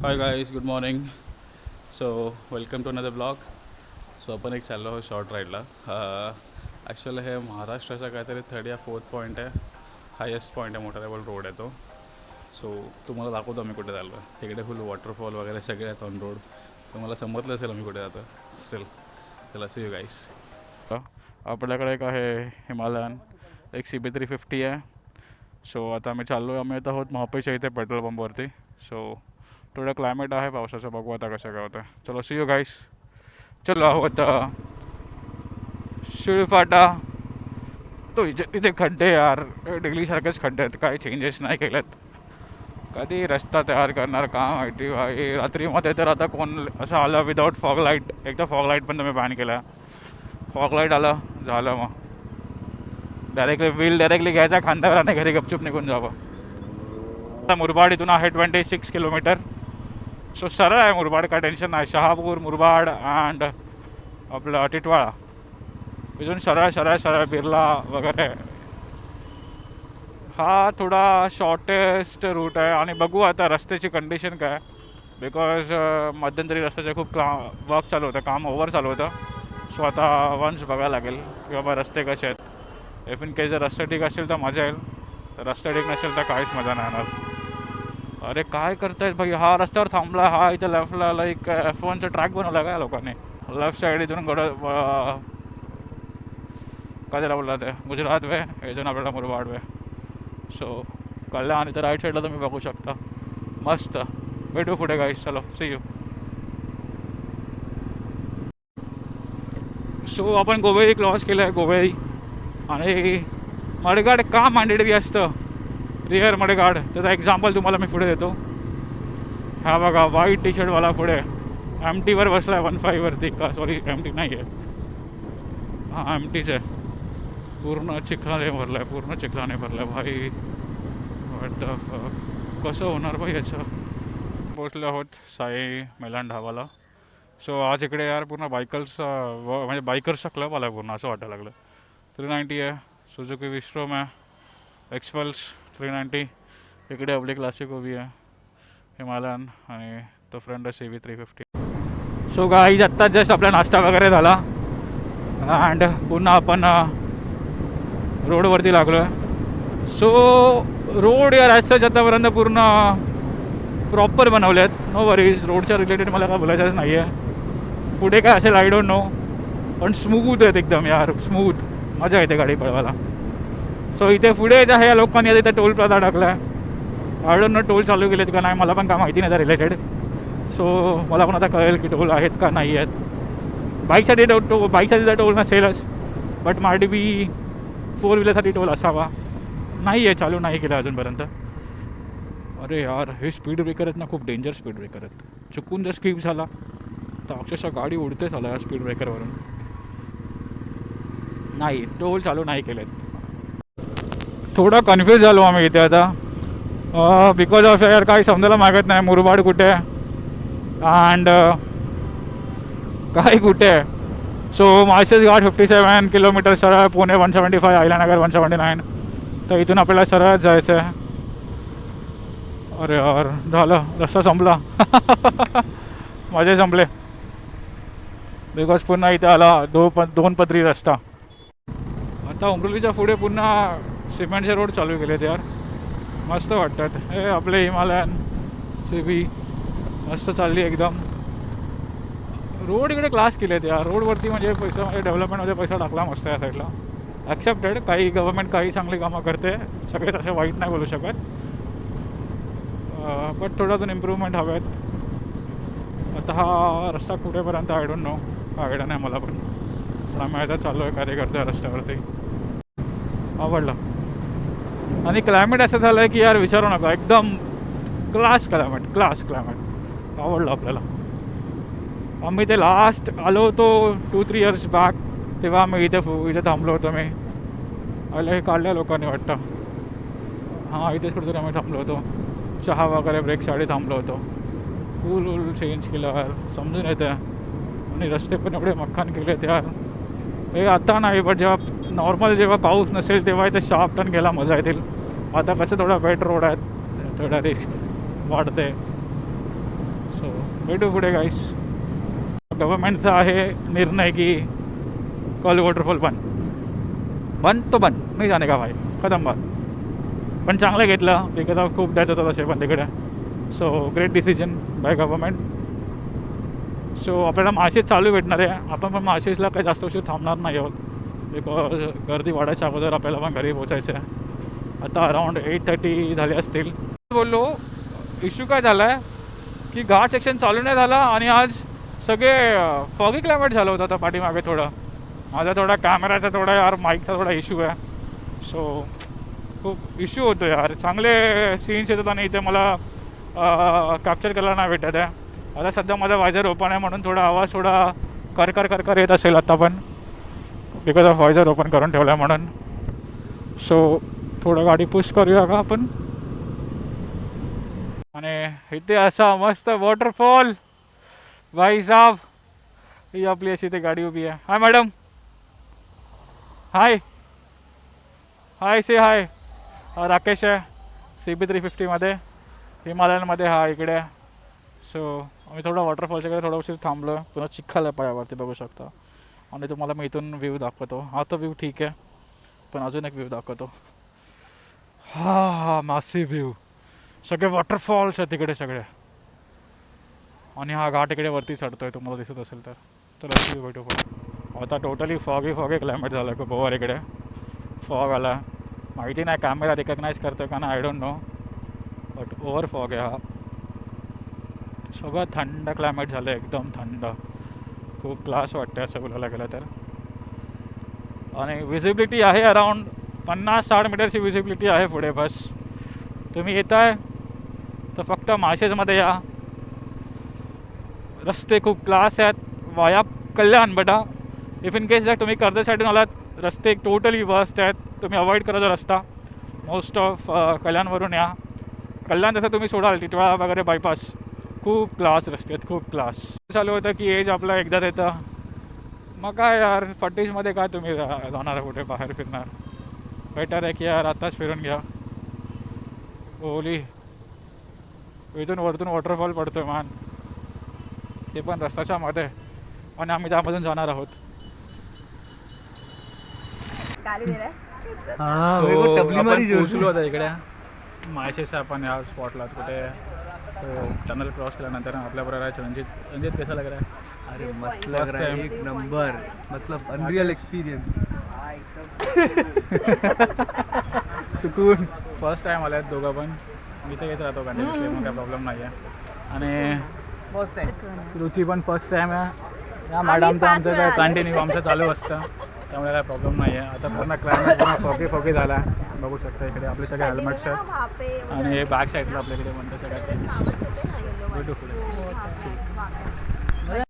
High guys, good morning. So welcome to another blog. So आपण एक चाललो आहोत शॉर्ट राईडला. ॲक्च्युअली हे महाराष्ट्राचा काहीतरी थर्ड या फोर्थ पॉईंट आहे. हायेस्ट पॉईंट आहे, मोठा लेवल रोड आहे तो. सो तुम्हाला दाखवतो आम्ही कुठे चाललो आहे. तिकडे फुल वॉटरफॉल वगैरे सगळे आहेत ऑन रोड. तुम्हाला समजलं असेल आम्ही कुठे जातो. चल चला, सी यू गाईस. आपल्याकडे एक आहे हिमालयन, एक CB350 आहे. सो आता आम्ही चाललो आहे. आम्ही आता आहोत महापेच्या इथे पेट्रोल पंपवरती. सो थोडं क्लायमेट आहे पावसाचं, बघू आता कसं काय होतं. चलो, सी यू गाईस. चलो आहोत शिळफाटा. तो तिथे खड्डे यार, डेलीसारखेच खड्डे आहेत, काही चेंजेस नाही केलेत. कधी रस्ता तयार करणार का माहिती भाई. रात्रीमध्ये तर आता कोण असं आलं विदाऊट फॉग लाईट. एकदा फॉग लाईट पण तुम्ही बॅन केला. फॉग लाईट आलं झालं, मग डायरेक्टली घ्यायचा खांद्यावर आणि घरी गपचूप निघून जावं. आता मुरबाड इथून आहे 26 किलोमीटर. सो सरळ आहे मुरबाड, काय टेन्शन नाही. शहापूर, मुरबाड अँड आपलं टिटवाळा इथून सरळ बिर्ला वगैरे. हा थोडा शॉर्टेस्ट रूट आहे आणि बघू आता रस्त्याची कंडिशन काय. बिकॉज मध्यंतरी रस्त्याचे खूप वर्क चालू होतं, काम ओव्हर चालू होतं. सो आता वन्स बघायला लागेल की बाबा रस्ते कसे आहेत. इफ इन केस जर रस्ते ठीक असेल तर मजा येईल, तर रस्ते ठीक नसेल तर काहीच मजा नाही येणार. अरे काय करतायत भाई, हा रस्त्यावर थांबला. हा इथं लेफ्टला लाईक F1चा ट्रॅक बनवला काय लोकांनी. लेफ्ट साईड इथून काय त्याला बोलला ते गुजरात वे, इथून आपल्याला मुरबाड वे. सो कळलं. आणि तर राईट साईडला तुम्ही बघू शकता. मस्त. भेटू पुढे गाईस, चलो सी यू. सो आपण गोवेरी क्रॉस केलं आहे. गोवेरी आणि मडगाड का मॅन्डेटरी असतं रिअर मडगाड, त्याचा एक्झाम्पल तुम्हाला मी पुढे देतो. हा बघा, व्हाईट टी शर्टवाला पुढे MTवर बसला आहे 15वरती. का सॉरी, MT नाही आहे, हां MTच आहे. पूर्ण चिखलाने भरला आहे, पूर्ण चिखलाने भरला आहे भाई. वाट कसं होणार भाई याचं. पोचले आहोत साई मेलान ढाबाला. सो आज इकडे यार पूर्ण बायकर्स, म्हणजे बायकर्सचा क्लब आला आहे पूर्ण, असं वाटायला लागलं. 390 आहे, सुझुकी विस्ट्रोम आहे, एक्सपल्स 390. इकडे आपली क्लासिक उभी आहे हिमालयन, आणि तो फ्रेंड आहे CB350. सो गाईज आत्ता जस्ट आपला नाश्ता वगैरे झाला अँड पुन्हा आपण रोडवरती लागलो आहे. सो रोड यार ॲज आतापर्यंत पूर्ण प्रॉपर बनवले आहेत. नो वरीज, रोडच्या रिलेटेड मला काय बोलायचंच नाही आहे. पुढे काय असेल आय डोंट नो, पण स्मूथ आहेत एकदम यार, स्मूथ. मजा येते गाडी पळवायला. सो इथे पुढे जे आहे या लोकांनी इथे टोल प्लाझा टाकला आहे. आय डोंट नो टोल चालू केलेत का नाही, मला पण काय माहिती नाही त्या रिलेटेड. सो मला पण आता कळेल की टोल आहेत का नाही आहेत. बाईकसाठी बाईकसाठी तर टोल नसेलच, बट मार्डी बी 4 व्हीलरसाठी टोल असावा. नाही आहे, चालू नाही केलं अजूनपर्यंत. अरे यार, हे स्पीड ब्रेकर आहेत ना, खूप डेंजर स्पीड ब्रेकर आहेत. चुकून जर स्किप झाला तर अक्षरशः गाडी उडते झाला या स्पीड ब्रेकरवरून. नाही, टोल चालू नाही केलेत. थोडा कन्फ्यूज झालो आम्ही इथे आता, बिकॉज ऑफ यार काही समजायला मागत नाही. मुरबाड कुठे अँड काय कुठे. सो माळशेज घाट 57 किलोमीटर सरळ, पुणे 175, आयलानगर 179. तर इथून आपल्याला सरळ जायचं आहे. अरे यार झालं, रस्ता संपला. माझे संपले बिकॉज पुन्हा इथे आला 2 पदरी रस्ता. आता उमरलीच्या पुढे पुन्हा सिमेंटचे रोड चालू केलेत यार, मस्त वाटतात. हे आपले हिमालयन CB मस्त चालली एकदम. रोड इकडे क्लास केलेत यार. रोडवरती म्हणजे पैसा, म्हणजे डेव्हलपमेंटमध्ये पैसा टाकला मस्त या साईडला. ॲक्सेप्टेड. काही गव्हर्मेंट काही चांगली कामं करते, सगळे तसे वाईट नाही बोलू शकत, बट थोडा अजून इम्प्रूव्हमेंट हवे आहेत. आता हा रस्ता कुठेपर्यंत आय डोंट नो, आयडिया नाही मला पण. पण आम्ही आता चाललो आहे कार्यकर्ते या रस्त्यावरती. आवडलं. आणि क्लायमेट असं झालं आहे की यार विचारू नका, एकदम क्लास क्लायमेट. आवडलं आपल्याला. आम्ही ते लास्ट आलो होतो 2-3 इयर्स बॅक, तेव्हा आम्ही इथे थांबलो होतो. मी आलं हे काढल्या लोकांनी वाटतं. हां, इथेच कुठेतरी आम्ही थांबलो होतो. चहा वगैरे ब्रेकसाठी थांबलो होतो. फुल चेंज केलं यार, समजून येतं. आणि रस्ते पण एवढे मक्खान केले यार. हे आता नाही, पण जेव्हा नॉर्मल जेव्हा पाऊस नसेल तेव्हा इथे शार्प टर्न घ्यायला मजा येतील. आता कसं थोडा वेट रोड आहेत, थोडा रिस्क वाढते. भेटू पुढे गाईस. गव्हर्नमेंटचा आहे निर्णय की कॉल वॉटरफॉल बंद तो बंद नाही जाणे का भाई, खतम बात. पण चांगलं घेतलं बिकॉज ऑफ खूप डेथ होतात असे पण तिकडे. So great decision by government. So आपल्याला मार्शेस चालू भेटणार आहे. आपण पण मार्शेसला काही जास्त उशीर थांबणार नाही आहोत बिकॉज गर्दी वाढायच्या अगोदर आपल्याला पण घरी पोचायचं आहे. आता अराऊंड 8:30 झाले असतील. बोललो इश्यू काय झाला आहे की घाट सेक्शन चालू नाही झाला आणि आज सगळे फॉगी क्लायमेट झालं होतं आता पाठीमागे. थोडं माझा थोडा कॅमेराचा थोडा यार माईकचा थोडा इश्यू आहे. सो खूप इश्यू होतो यार. चांगले सीन्स येतात आणि इथे मला कॅप्चर करायला नाही भेटत आहे. आता सध्या माझा वायझर ओपन आहे म्हणून थोडा आवाज थोडा करकर येत असेल आता पण बिकॉज ऑफ वायझर ओपन करून ठेवला आहे म्हणून. सो थोडं गाडी पुश करूया का आपण. आणि इथे असा मस्त वॉटरफॉल भाई साहब. ही आपली अशी इथे गाडी उभी आहे. हाय मॅडम. हाय हाय से हाय. राकेश आहे CB350मध्ये हिमालयनमध्ये. हा इकडे. सो आम्ही थोडं वॉटरफॉलच्या कडे थोडा उशीर थांबलो. पुन्हा चिखल आहे पायावरती बघू शकता. आणि तुम्हाला मी इथून व्ह्यू दाखवतो. हा तर व्ह्यू ठीक आहे पण अजून एक व्ह्यू दाखवतो. हा मासिव व्ह्यू. सगळे वॉटरफॉल्स आहेत तिकडे सगळे. आणि हा घाट इकडे वरती चढतोय तुम्हाला दिसत असेल तर अशी भेटू पण. आता टोटली फॉगी क्लायमेट झालं आहे खूप ओव्हर. इकडे फॉग आला. माहिती नाही कॅमेरा रिकग्नाईज करतो का ना I don't know but over fog आहे हा. सगळं थंड क्लायमेट झालं एकदम थंड. खूप क्लास वाटते असं बोलायला गेलं तर. आणि विजिबिलिटी आहे अराऊंड 50-60 मीटरची विजिबिलिटी आहे पुढे. बस तुम्ही येत आहे तर फक्त मार्शेसमध्ये या. रस्ते खूप क्लास आहेत. वाया कल्याण बेटा. इफ इन केस जर तुम्ही कर्जत साईडून आलात रस्ते टोटली वर्स्ट आहेत. तुम्ही अवॉइड करा जो रस्ता. मोस्ट ऑफ कल्याणवरून या. कल्याण जसं तुम्ही सोडाल टिटवाळा वगैरे बायपास खूप क्लास रस्ते आहेत खूप क्लास. चालू होतं की एज आपला एकदा येतं मग काय यार फटीजमध्ये काय तुम्ही जाणार कुठे बाहेर फिरणार. बेटर आहे की यार आत्ताच फिरून घ्या. ओली इथून वरतून वॉटरफॉल पडतो मान. ते पण रस्त्याच्या मध्ये आणि आम्ही त्यामधून जाणार आहोत. पोचलो होता इकडे माळशेस. आपण या स्पॉटला कुठे टनल क्रॉस केल्यानंतर आपल्याबरोबर आहे रंजित कैसा लग रहा है. अरे मस्त लग रहा है. एक नंबर. मतलब अनरियल एक्सपीरियंस. सुकून. फर्स्ट टाइम आले आहेत दोघं पण. मी तर येत राहतो कंटिन्युअसली मग काय प्रॉब्लेम नाही आहे. आणि फर्स्ट टाइम रुची पण फर्स्ट टाइम आहे. या मॅडमचं आमचं काय कंटिन्यू आमचं चालू असतं त्यामुळे काय प्रॉब्लेम नाही आहे. आता पूर्ण क्लायमेट पूर्ण फॉगी झाला आहे. बघू शकता इकडे आपले सगळे हेल्मेट्स आहेत आणि हे बॅक साईडला आपल्याकडे म्हणतं सगळ्यात ब्युटिफुल.